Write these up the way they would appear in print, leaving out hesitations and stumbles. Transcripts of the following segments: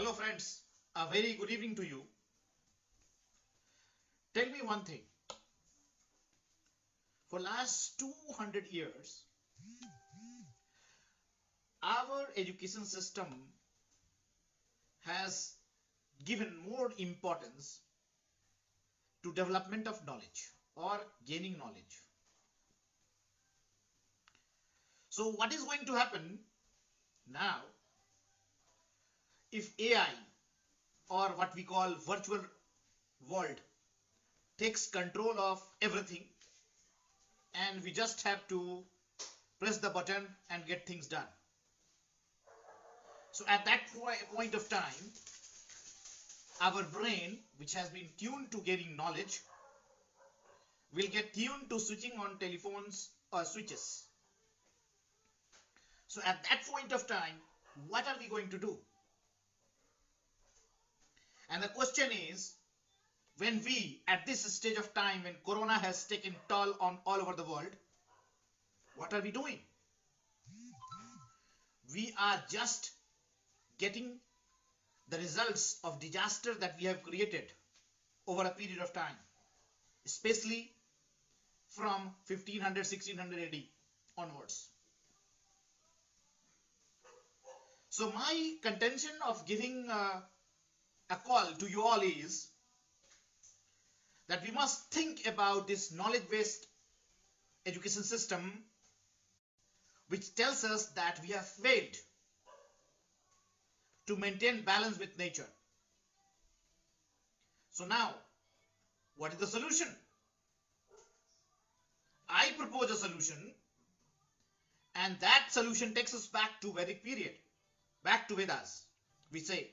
Hello friends, a very good evening to you. Tell me one thing. For last 200 years, our education system has given more importance to development of knowledge or gaining knowledge. So what is going to happen now if AI or what we call virtual world takes control of everything and we just have to press the button and get things done? So at that point of time, our brain, which has been tuned to gaining knowledge, will get tuned to switching on telephones or switches. So at that point of time, what are we going to do? And the question is, when we, at this stage of time, when Corona has taken toll on all over the world, what are we doing? We are just getting the results of disaster that we have created over a period of time, especially from 1500, 1600 AD onwards. So my contention of giving a call to you all is that we must think about this knowledge-based education system which tells us that we have failed to maintain balance with nature. So now, what is the solution? I propose a solution, and that solution takes us back to Vedic period, back to Vedas, we say.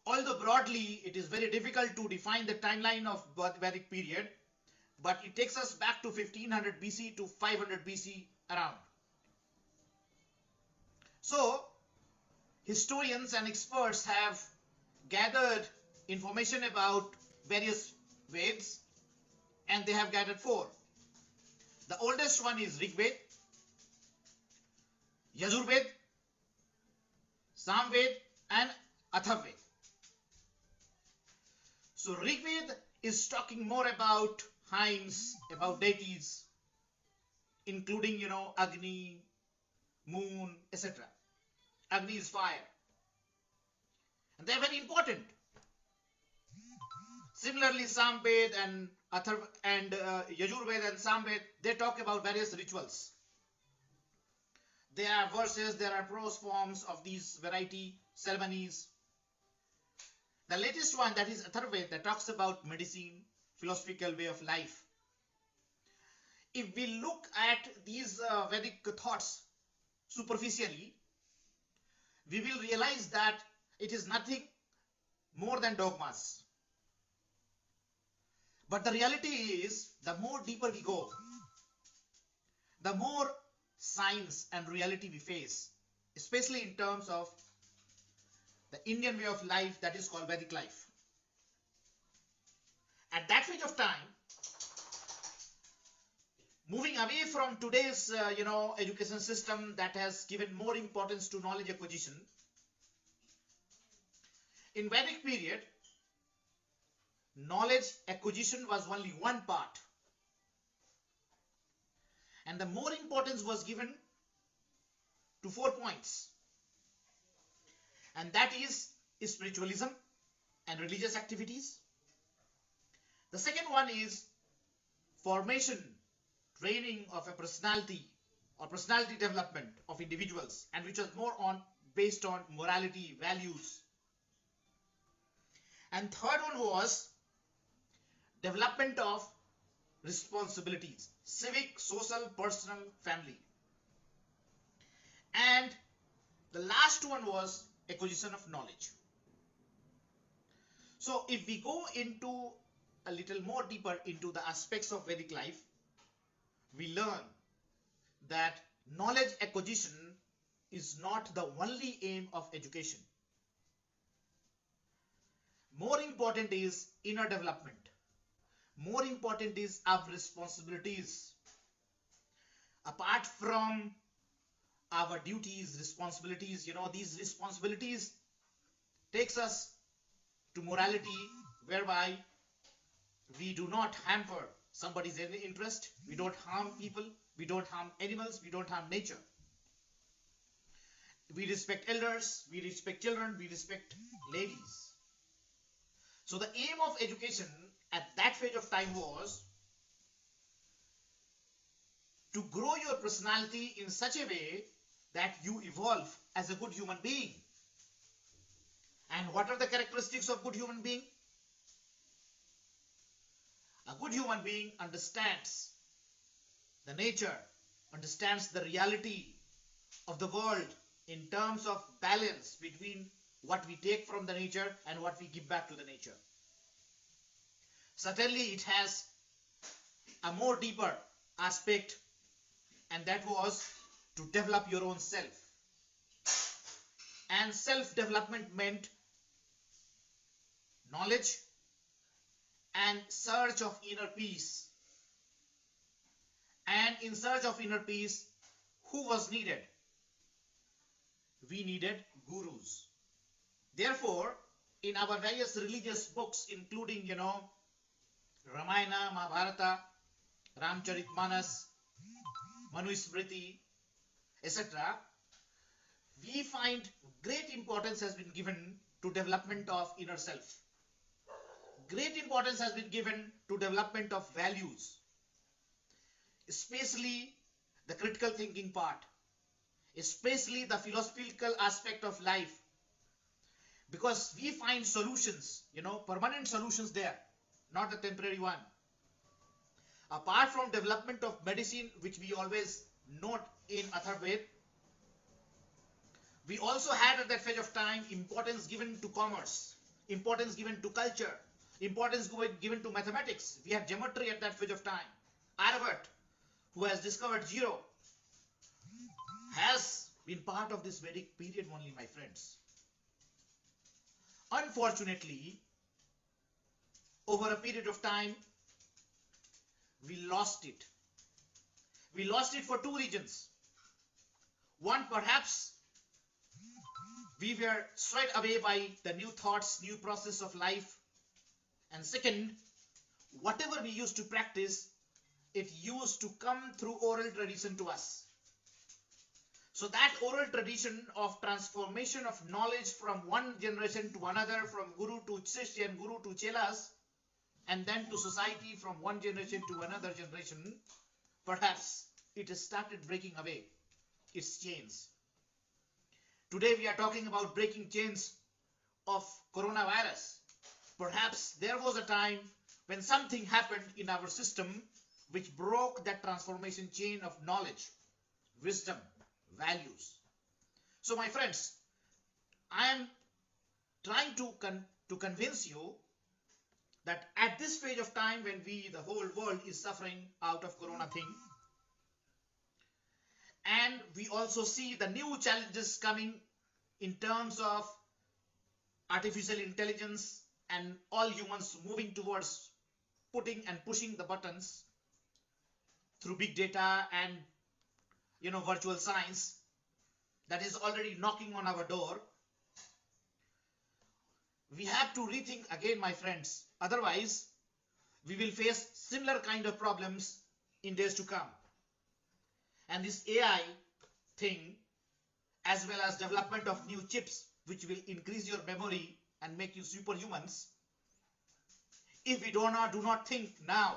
Although broadly it is very difficult to define the timeline of Vedic period, but it takes us back to 1500 BC to 500 BC around. So historians and experts have gathered information about various Vedas, and they have gathered 4. The oldest one is Rigveda, Yajurveda, Samveda, and Atharvaveda. So Rigveda is talking more about hymns, about deities, including, Agni, moon, etc. Agni is fire. And they are very important. Similarly, Samveda and Yajurveda and Samveda, they talk about various rituals. There are verses, there are prose forms of these variety ceremonies. The latest one, that is Atharvaveda, that talks about medicine, philosophical way of life. If we look at these Vedic thoughts superficially, we will realize that it is nothing more than dogmas. But the reality is, the more deeper we go, the more science and reality we face, especially in terms of the Indian way of life that is called Vedic life. At that stage of time, moving away from today's education system that has given more importance to knowledge acquisition, in Vedic period, knowledge acquisition was only one part, and the more importance was given to 4 points, and that is spiritualism and religious activities. The second one is formation, training of a personality or personality development of individuals, and which was more based on morality, values. And third one was development of responsibilities, civic, social, personal, family. And the last one was acquisition of knowledge. So if we go into a little more deeper into the aspects of Vedic life, we learn that knowledge acquisition is not the only aim of education. More important is inner development. More important is our responsibilities. Apart from our duties, responsibilities, these responsibilities takes us to morality, whereby we do not hamper somebody's interest, we don't harm people, we don't harm animals, we don't harm nature. We respect elders, we respect children, we respect ladies. So the aim of education at that phase of time was to grow your personality in such a way that you evolve as a good human being. And what are the characteristics of good human being? A good human being understands the nature, understands the reality of the world in terms of balance between what we take from the nature and what we give back to the nature. Certainly it has a more deeper aspect, and that was to develop your own self. And self-development meant knowledge and search of inner peace. And in search of inner peace, who was needed? We needed gurus. Therefore, in our various religious books, including, Ramayana, Mahabharata, Ramcharitmanas, Manusmriti, etc., we find great importance has been given to development of inner self. Great importance has been given to development of values, especially the critical thinking part, especially the philosophical aspect of life, because we find solutions, permanent solutions there, not the temporary one. Apart from development of medicine, which we always note in Atharvaveda, we also had at that phase of time importance given to commerce, importance given to culture, importance given to mathematics. We had geometry at that phase of time. Aryabhat, who has discovered zero, has been part of this Vedic period only, my friends. Unfortunately, over a period of time, we lost it. We lost it for two reasons. One, perhaps we were swept away by the new thoughts, new process of life. And second, whatever we used to practice, it used to come through oral tradition to us. So that oral tradition of transformation of knowledge from one generation to another, from guru to shishya and guru to chelas, and then to society from one generation to another generation, perhaps it has started breaking away its chains. Today we are talking about breaking chains of coronavirus. Perhaps there was a time when something happened in our system which broke that transformation chain of knowledge, wisdom, values. So my friends, I am trying to convince you that at this phase of time when the whole world is suffering out of corona thing, and we also see the new challenges coming in terms of artificial intelligence and all humans moving towards putting and pushing the buttons through big data and virtual science that is already knocking on our door. We have to rethink again, my friends. Otherwise, we will face similar kind of problems in days to come. And this AI thing, as well as development of new chips, which will increase your memory and make you superhumans, if we do not think now,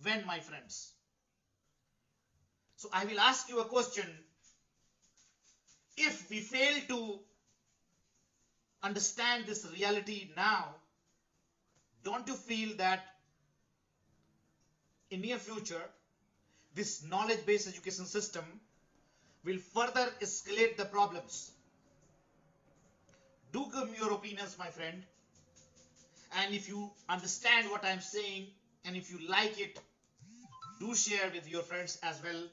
when, my friends? So I will ask you a question. If we fail to understand this reality now, don't you feel that in near future, this knowledge-based education system will further escalate the problems? Do give me your opinions, my friend. And if you understand what I am saying, and if you like it, do share with your friends as well.